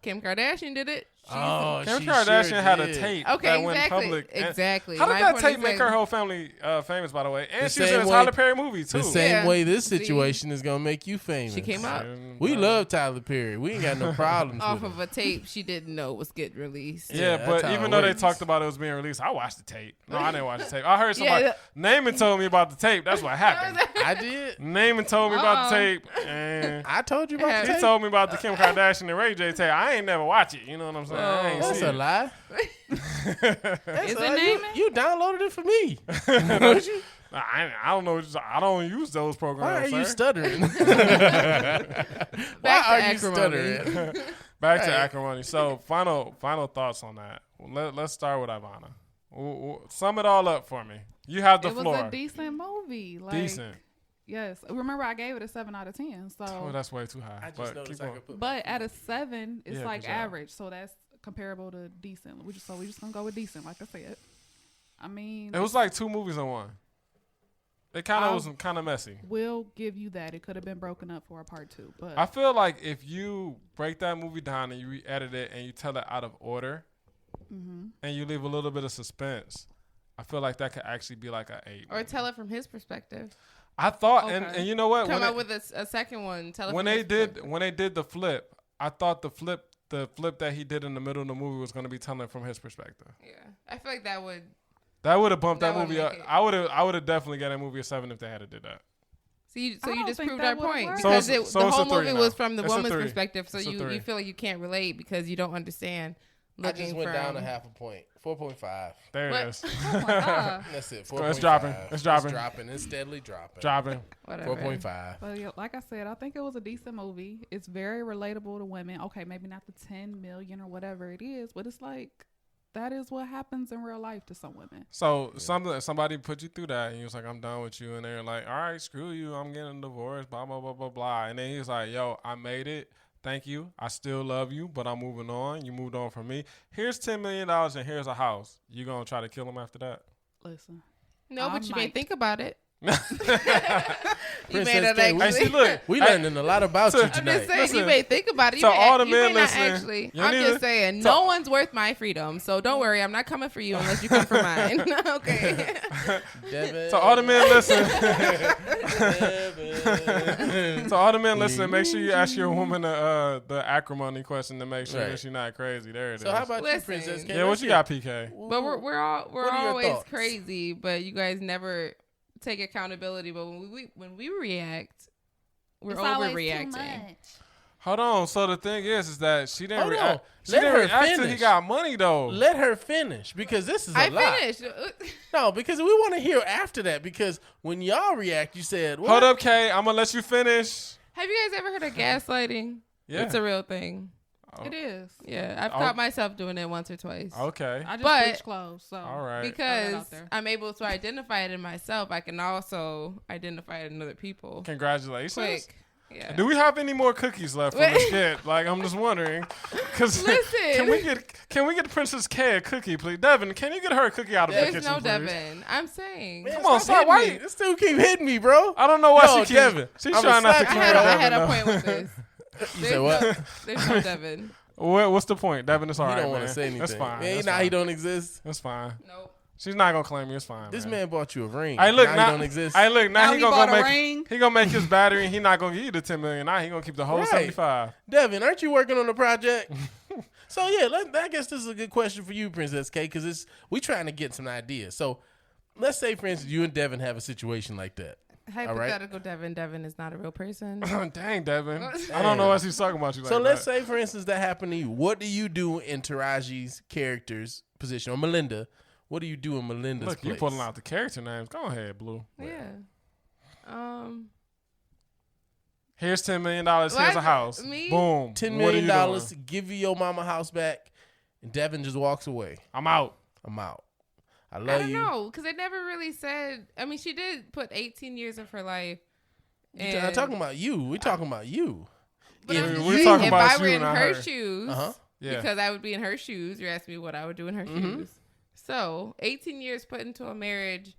Kim Kardashian did it. Kim Kardashian had a tape that went public. Exactly. How did that tape make her whole family famous, by the way? And she was in a Tyler Perry movie, too. The same way this situation is going to make you famous. She came out. We love Tyler Perry. We ain't got no problems off of a tape she didn't know was getting released. Yeah, but even though they talked about it was being released, I watched the tape. No, I didn't watch the tape. I heard somebody. Naaman told me about the tape. That's what happened. I did? Naaman told me about the tape. And I told you about the tape? He told me about the Kim Kardashian and Ray J tape. I ain't never watch it. You know what I'm saying? I ain't That's see a it. lie. Is it Naaman? You downloaded it for me. Don't you? I don't know. I don't use those programs. Why are you stuttering? Why are you stuttering? Back to Acrimony. So final thoughts on that. Let's start with Ivana. Sum it all up for me. You have the floor. It was a decent movie. Decent. Yes. Remember, I gave it a 7 out of 10. So that's way too high. But at a 7, it's like average. So that's comparable to decent. We're just gonna go with decent, like I said. I mean, it was like 2 movies in one. It kind of was kind of messy. We'll give you that. It could have been broken up for a part 2. But I feel like if you break that movie down and you re-edit it and you tell it out of order, and you leave a little bit of suspense, I feel like that could actually be like an 8. Or tell it from his perspective. I thought, and you know what? Come up with a second one. Tell it when they did the flip, I thought the flip that he did in the middle of the movie was going to be telling from his perspective. Yeah, I feel like that would have bumped that movie up. I would have definitely got that movie a 7 if they had did that. So you just proved our point worked. because the whole movie was from the woman's perspective. So you feel like you can't relate because you don't understand. I just went down a half a point. 4.5. There it is. Oh my God. That's it. 4.5. It's dropping. It's dropping. It's steadily dropping. Dropping. 4.5. But like I said, I think it was a decent movie. It's very relatable to women. Okay, maybe not the 10 million or whatever it is, but it's like that is what happens in real life to some women. So somebody put you through that, and you was like, "I'm done with you," and they're like, "All right, screw you. I'm getting a divorce." Blah blah blah blah blah. And then he's like, "Yo, I made it. Thank you. I still love you, but I'm moving on. You moved on from me. Here's $10 million and here's a house. You gonna try to kill him after that?" Listen. No, but you may think about it. You made it actually. Look, we learning a lot about you tonight. I'm just saying, you may think about it. So all the men listening, I'm just saying, no one's worth my freedom. So don't worry, I'm not coming for you unless you come for mine. Okay. So all the men listening. So all the men listening, make sure you ask your woman the acrimony question to make sure that she's not crazy. There it is. So how about you, Princess? Yeah, what you got, PK? But we're always crazy, but you guys never take accountability. But when we react, we're overreacting. Hold on. So the thing is that she didn't react. She didn't react till he got money, though. Let her finish, because this is a lot. I finished. No, because we want to hear after that, because when y'all react, you said, what? Hold up, Kay. I'm going to let you finish. Have you guys ever heard of gaslighting? Yeah. It's a real thing. It is. Yeah, I've caught myself doing it once or twice. Okay. I just switch clothes. So all right. Because I'm able to identify it in myself, I can also identify it in other people. Congratulations. Quick. Yeah. Do we have any more cookies left from the skit? Like, I'm just wondering. Cause can we get Princess K a cookie, please? Devin, can you get her a cookie out of the kitchen, There's no please? Devin. I'm saying. Man, come on, stop. Why you still keep hitting me, bro? I don't know why she keeps. Devin. She's trying not to keep Devin. I had a point with this. You said what? There's no Devin. What's the point? Devin, it's all right, man. He don't want to say anything. That's fine. Man, he don't exist. That's fine. Nope. She's not gonna claim you. It's fine. This man bought you a ring. He don't exist. Now he gonna make ring. He gonna make his battery, and he not gonna give you the $10 million. Now he gonna keep the whole 75. Devin, aren't you working on the project? So yeah, I guess this is a good question for you, Princess K, because we trying to get some ideas. So let's say, for instance, you and Devin have a situation like that. Hypothetical Devin. Devin is not a real person. Dang, Devin. I don't know what he's talking about you like so that. let's say, for instance, that happened to you. What do you do in Taraji's character's position, or Melinda? What do you do in Melinda's place? You pulling out the character names. Go ahead, Blue. Yeah. Here's $10 million. Here's a house. Boom. $10 million. Give you your mama house back, and Devin just walks away. I'm out. I love you. I don't know, because it never really said. I mean, she did put 18 years of her life. I'm talking about you. We're talking about you. But if I were in her shoes, yeah. Because I would be in her shoes. You're asking me what I would do in her shoes. So 18 years put into a marriage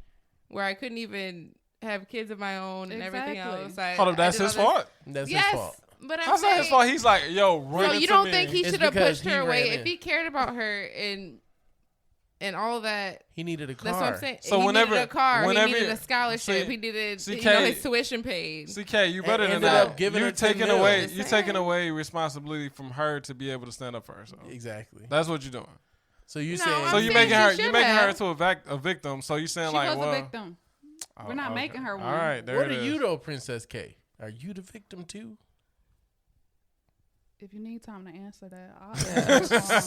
where I couldn't even have kids of my own and everything else. Hold up, that's his fault. That's his fault. But how's that his fault? He's like, yo, run. So you don't think he It's should have because pushed her away if he cared about her and all that? He needed a car. That's what I'm saying. So he whenever needed a car, he whenever needed a scholarship, he needed his tuition paid. CK, you better than that. You're taking away responsibility from her to be able to stand up for herself. Exactly. That's what you're doing. So you saying? So you're making her to a victim. So you're saying she like, was a victim. We're not making her one. All right, there what it are is. you though, Princess K? Are you the victim too? If you need time to answer that,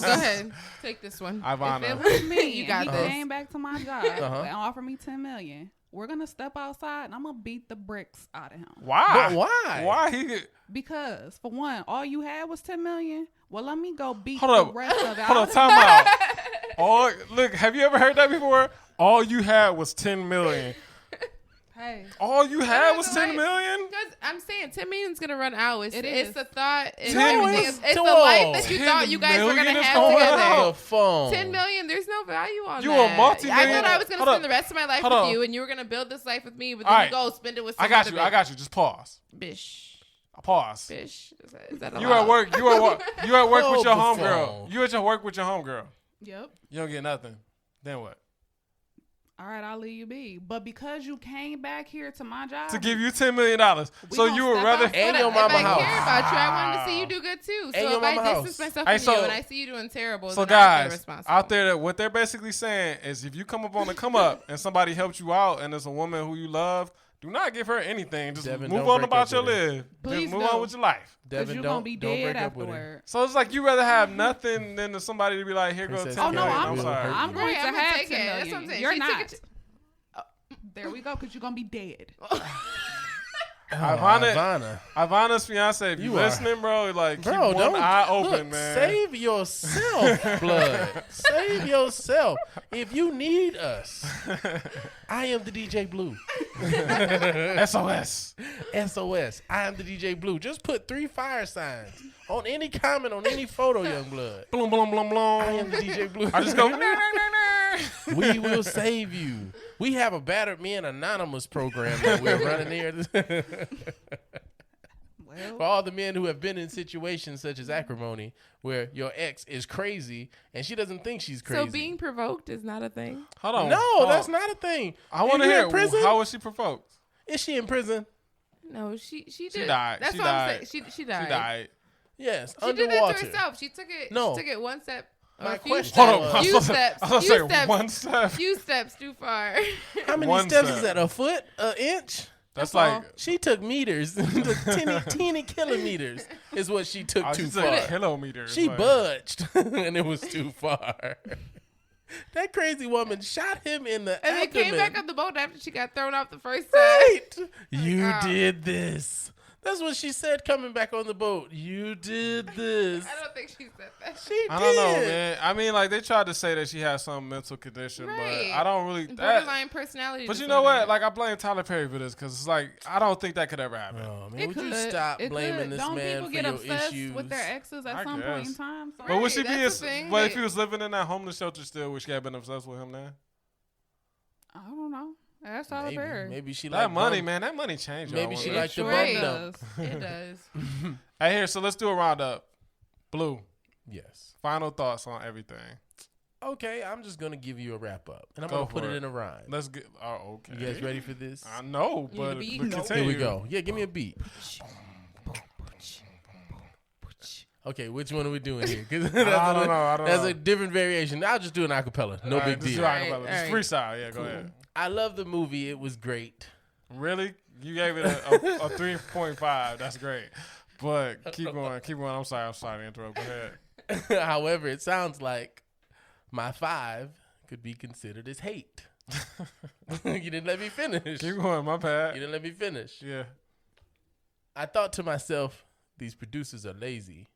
go ahead. Take this one. Ivana. If it was me, you got and this. he came back to my job and offered me $10 million. We're gonna step outside and I'm gonna beat the bricks out of him. Why? But why? Why Because for one, all you had was $10 million. Well, let me go beat the rest of it. Hold on, time out. Look, have you ever heard that before? All you had was $10 million. Hey. All you had was $10 million? Because I'm saying $10 million is going to run out. It's a thought. And everything. It's the life that you thought you guys were going to have together. $10 million, there's no value on that. You a multi-million. I thought I was going to spend the rest of my life with you, and you were going to build this life with me, but then you go spend it with someone. I got you. Just pause. Bish. Pause. Bish. Is that you at work. You at work with your homegirl. You at your work with your homegirl. Yep. You don't get nothing. Then what? All right, I'll leave you be. But because you came back here to my job to give you $10 million, so you would rather and your mama house. If I care about you, I wanted to see you do good too. So if I distance myself from you and I see you doing terrible, so then guys out there, what they're basically saying is, if you come up on the come up and somebody helped you out and it's a woman who you love, do not give her anything. Just Devin, move on about your life. Please move on with your life. Because you're going to be dead afterward. So it's like you rather have nothing than to somebody to be like, here goes $10 million. Oh, no, I'm sorry. I'm going to have $10 million. That's what I'm saying. You're not. There we go, because you're going to be dead. Ivana's fiance, if you listening, bro, like, keep one eye open, man. Save yourself, blood. Save yourself. If you need us, I am the DJ Blue. SOS. SOS. I am the DJ Blue. Just put 3 fire signs on any comment, on any photo, young blood. Bloom, bloom, bloom, bloom. I am the DJ Blue. I just go, we will save you. We have a Battered Men Anonymous program that we're running here. For all the men who have been in situations such as Acrimony, where your ex is crazy and she doesn't think she's crazy. So being provoked is not a thing? Hold on. No, that's not a thing. I want to hear, how was she provoked? Is she in prison? No, she did. She died. That's what I'm saying. She died. She died. Yes, she underwater. did that to herself. She took it one step. My question few steps too far. How many steps is that? A foot? An inch? That's like she took meters. teeny kilometers is what she took too far. Kilometers. She budged, and it was too far. That crazy woman shot him in the abdomen. And he came back on the boat after she got thrown off the first time. Right. You did this. That's what she said coming back on the boat. You did this. I don't think she said that. She did. I don't know, man. I mean, like, they tried to say that she has some mental condition, but I don't really. Borderline personality But disorder. You know what? Like, I blame Tyler Perry for this because it's like, I don't think that could ever happen. Oh, man, would you stop blaming this man for your issues? Don't people get obsessed with their exes at some point in time? So. But would she be but if he was living in that homeless shelter still, would she have been obsessed with him now? I don't know. That's Tyler Perry. Maybe she that money, man. That money changed. Maybe she liked the bum dump. It does. Hey, here. So let's do a roundup. Blue. Yes. Final thoughts on everything. Okay, I'm just gonna give you a wrap up, and I'm gonna put it in a rhyme. Let's get. Oh, okay. You guys ready for this? I know, but continue. Here we go. Yeah, give me a beat. Okay, which one are we doing here? I don't know. That's a different variation. I'll just do an acapella. No big deal. Just freestyle. Yeah, go ahead. I love the movie. It was great. Really? You gave it a 3.5. That's great. But keep going. I'm sorry to interrupt. Go ahead. However, it sounds like my 5 could be considered as hate. You didn't let me finish. Keep going. My bad. You didn't let me finish. Yeah. I thought to myself, these producers are lazy.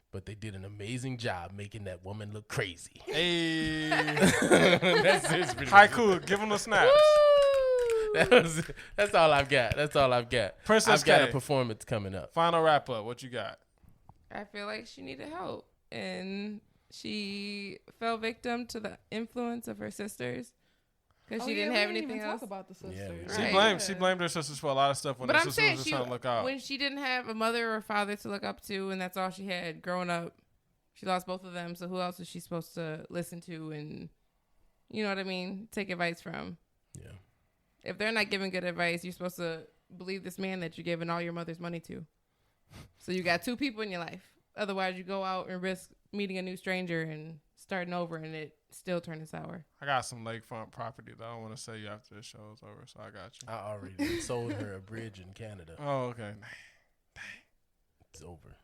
But they did an amazing job making that woman look crazy. Hey. That's his haiku. Give him the snaps. That's all I've got. Princess I've got a performance coming up. Final wrap up. What you got? I feel like she needed help. And she fell victim to the influence of her sisters. Because she didn't have anything else. Talk about the sisters. Yeah, she blamed her sisters for a lot of stuff when her sisters were just trying to look out. When she didn't have a mother or father to look up to, and that's all she had growing up, she lost both of them. So who else is she supposed to listen to and, you know what I mean, take advice from? Yeah. If they're not giving good advice, you're supposed to believe this man that you're giving all your mother's money to. So you got 2 people in your life. Otherwise, you go out and risk meeting a new stranger and starting over, and it still turning sour. I got some lakefront property that I don't want to sell you after the show is over, so I got you. I already sold her a bridge in Canada. Oh, okay. Dang. It's over.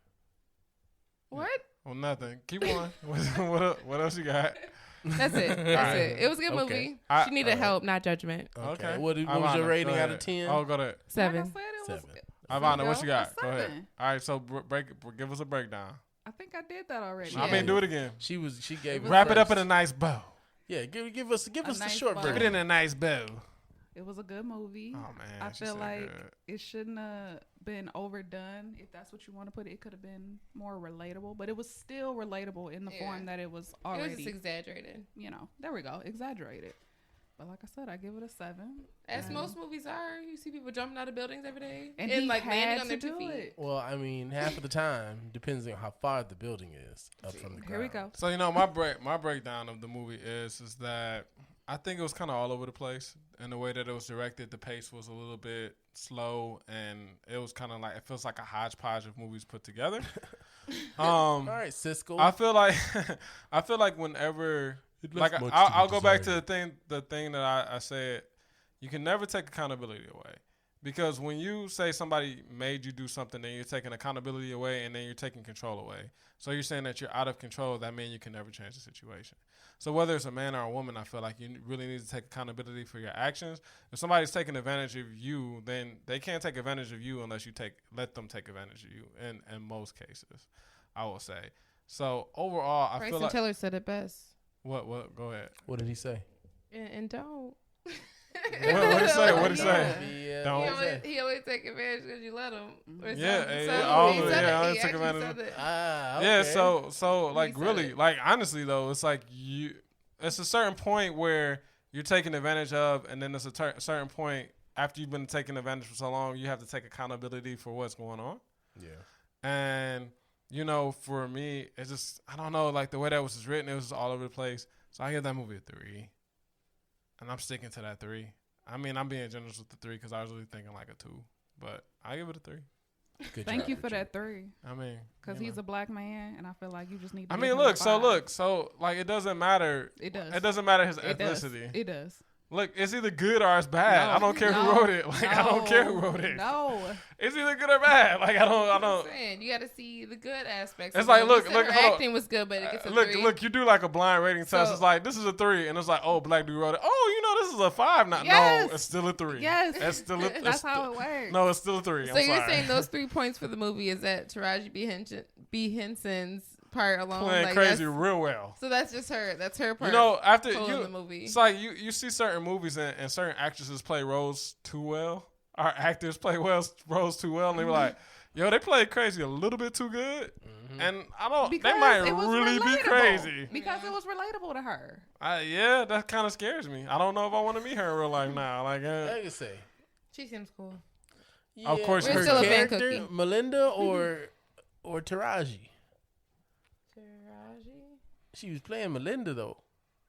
What? Well, nothing. Keep going. What else you got? That's it. It. It was a good movie. She needed help, not judgment. Okay. What was your rating out of 10? Oh, go ahead. 7. Like 7. Ivana, what you got? Go ahead. All right, so give us a breakdown. I think I did that already. I mean, do it again. She gave wrap it up in a nice bow. Yeah, give us the nice short version. Keep it in a nice bow. It was a good movie. Oh man, I feel like it shouldn't have been overdone. If that's what you want to put it could have been more relatable, but it was still relatable in the form that it was already. It was just exaggerated. You know, there we go, exaggerated. But like I said, I give it a 7. As most movies are, you see people jumping out of buildings every day and like landing on their 2 feet. Well, I mean, half of the time depends on how far the building is up from the ground. Here we go. So my breakdown of the movie is that I think it was kind of all over the place, and the way that it was directed, the pace was a little bit slow, and it was kind of like it feels like a hodgepodge of movies put together. All right, Siskel. I feel like whenever. Like I'll go back to the thing that I said. You can never take accountability away, because when you say somebody made you do something, then you're taking accountability away, and then you're taking control away. So you're saying that you're out of control. That means you can never change the situation. So whether it's a man or a woman, I feel like you really need to take accountability for your actions. If somebody's taking advantage of you, then they can't take advantage of you unless you let them take advantage of you. In most cases, I will say. So overall, I feel like Bryson Tiller said it best. What? Go ahead. What did he say? And don't. What did he say? What did he say? Don't. He always take advantage because you let him. I took advantage. Okay. Yeah. So like really, like honestly though, it's like it's a certain point where you're taking advantage of, and then there's a certain point after you've been taking advantage for so long, you have to take accountability for what's going on. Yeah. And you know, for me, it's just, I don't know, like the way that was written, it was just all over the place. So I give that movie a 3. And I'm sticking to that 3. I mean, I'm being generous with the 3 because I was really thinking like a 2. But I give it a 3. Thank you for that 3. I mean, because he's a black man, and I feel like you just need to. I mean, so like, it doesn't matter. It does. It doesn't matter his ethnicity. It does. Look, it's either good or it's bad. I don't care who wrote it. Like I don't care who wrote it. No, it's either good or bad. Like I don't. I'm saying, you got to see the good aspects. It's like look. Her acting was good, but it gets a 3. Look. You do like a blind rating test. It's like this is a 3, and it's like black dude wrote it. Oh, this is a 5. No, it's still a 3. Yes, it's still a. That's how it works. No, it's still a 3. So you're saying those 3 points for the movie is that Taraji B. Henson's part alone playing crazy real well. So that's just her. That's her part. After the movie. It's like you see certain movies and certain actresses play roles too well. Our actors play roles too well, and they were like, "Yo, they play crazy a little bit too good." Mm-hmm. And I don't. Because they might really be crazy because it was relatable to her. Yeah, that kind of scares me. I don't know if I want to meet her in real life now. Like, I can say she seems cool. Yeah, of course, her still character, Melinda or Taraji. She was playing Melinda though,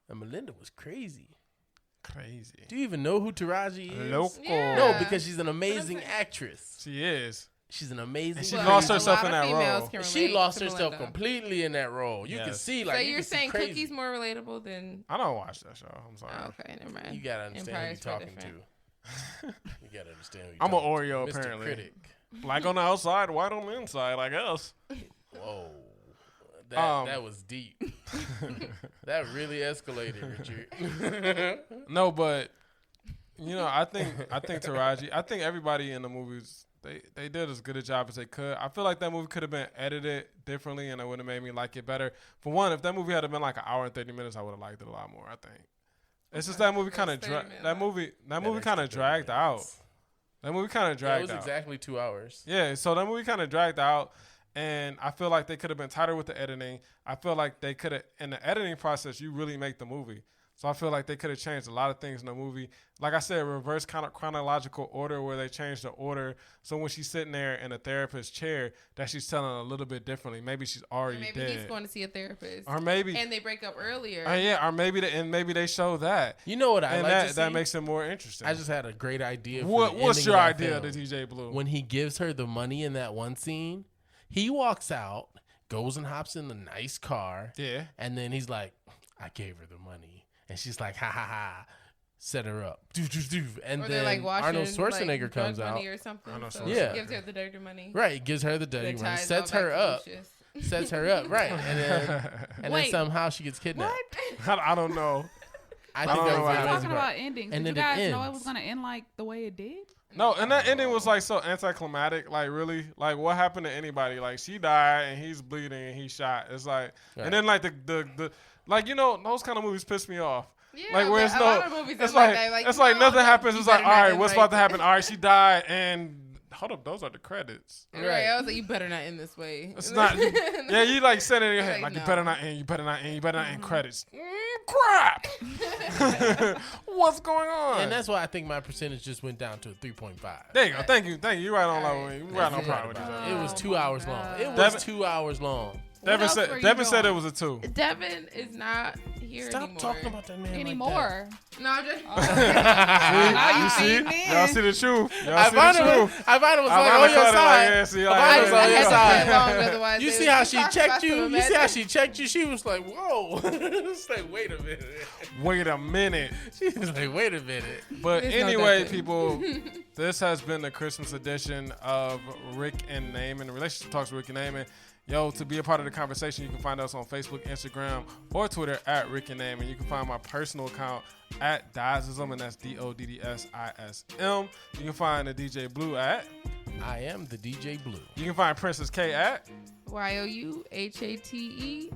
and Melinda was crazy. Do you even know who Taraji is? Loco. Yeah. No, because she's an amazing actress. She is. She's an amazing. And she lost herself in that role. She lost herself completely in that role. You can see like. So you're saying Cookie's more relatable than? I don't watch that show. I'm sorry. Oh, okay, never mind. You gotta understand who you're talking to. You gotta understand. I'm an Oreo apparently. Critic. Black on the outside, white on the inside. I guess. Whoa. That was deep. That really escalated, Richard. No, but I think Taraji. I think everybody in the movies they did as good a job as they could. I feel like that movie could have been edited differently, and it would have made me like it better. For one, if that movie had been like an hour and 30 minutes, I would have liked it a lot more. I think it's just that movie kind of that movie kind of dragged out. That movie kind of dragged out. It was exactly 2 hours. Yeah, so that movie kind of dragged out. And I feel like they could have been tighter with the editing. I feel like they could have, in the editing process, you really make the movie. So I feel like they could have changed a lot of things in the movie. Like I said, reverse kind of chronological order where they changed the order. So when she's sitting there in a therapist's chair, that she's telling a little bit differently. Maybe she's already dead. Maybe he's going to see a therapist. Or maybe. And they break up earlier. Yeah, or maybe they show that. You know what I like to see? That makes it more interesting. I just had a great idea. What's your idea, the DJ Blue? When he gives her the money in that one scene, he walks out, goes and hops in the nice car. Yeah. And then he's like, I gave her the money. And she's like, ha, ha, ha. Set her up. And or then like Arnold Schwarzenegger comes out. Or something. So yeah. She gives her the dirty money. Right. Gives her the dirty money. Sets her up. Sets her up. Right. And then somehow she gets kidnapped. What? I don't know. I think that was talking about endings. Did you guys know it was going to end like the way it did? No, and that ending was like so anticlimactic. Like really, like what happened to anybody? Like she died and he's bleeding and he's shot. It's like, and then like the like those kind of movies piss me off. Yeah, like where it's like nothing happens. It's like all right, what's about to happen? All right, she died and. Hold up, those are the credits. Right. I was like, you better not end this way. It's not. Yeah, you like said it in your head. Like, no. You better not end credits. Crap. What's going on? And that's why I think my percentage just went down to a 3.5. There you go. Thank you. You're right on level. You're right on par with you. It was 2 hours long. It was 2 hours long. Devin said it was a 2. Devin is not here Stop anymore. talking about that man anymore. Like that. No, I'm just. You see? Y'all see the truth. Ivana was like on your side. Ivana was on your side. You see how she checked you? You see how she checked you? She was like, whoa. It's like, wait a minute. Wait a minute. She was like, wait a minute. But anyway, people, this has been the Christmas edition of Rick and Naaman, Relationship Talks with Rick and Naaman. Yo, to be a part of the conversation, you can find us on Facebook, Instagram, or Twitter at Rick and Naaman. You can find my personal account at Dodsism, and that's DODDSISM. You can find the DJ Blue at I am the DJ Blue. You can find Princess K at YOUHATEKAY.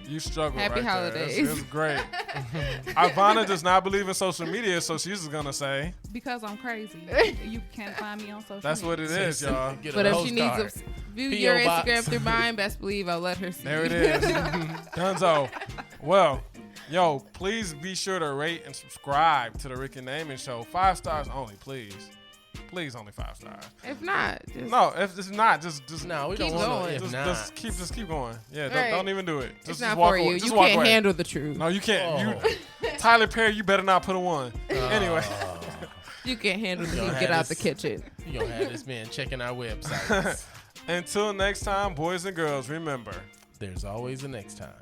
You struggle. Happy right holidays. There. It's great. Ivana does not believe in social media, so she's gonna say because I'm crazy. You can't find me on social. That's media. What it is, y'all. But if she needs to view your Instagram through mine, best believe I'll let her see. There it is. Dunzo. Well, yo, please be sure to rate and subscribe to the Rick and Naaman Show. 5 stars only, please. Please, only 5 stars. If not, if it's not, just no. We keep don't want going. Just keep going. Yeah, don't even do it. It's not for you. You can't handle the truth. No, you can't. Tyler Perry, you better not put a 1. Anyway, you can't handle the truth. Get out the kitchen. You gonna have this man checking our websites. Until next time, boys and girls, remember, there's always a next time.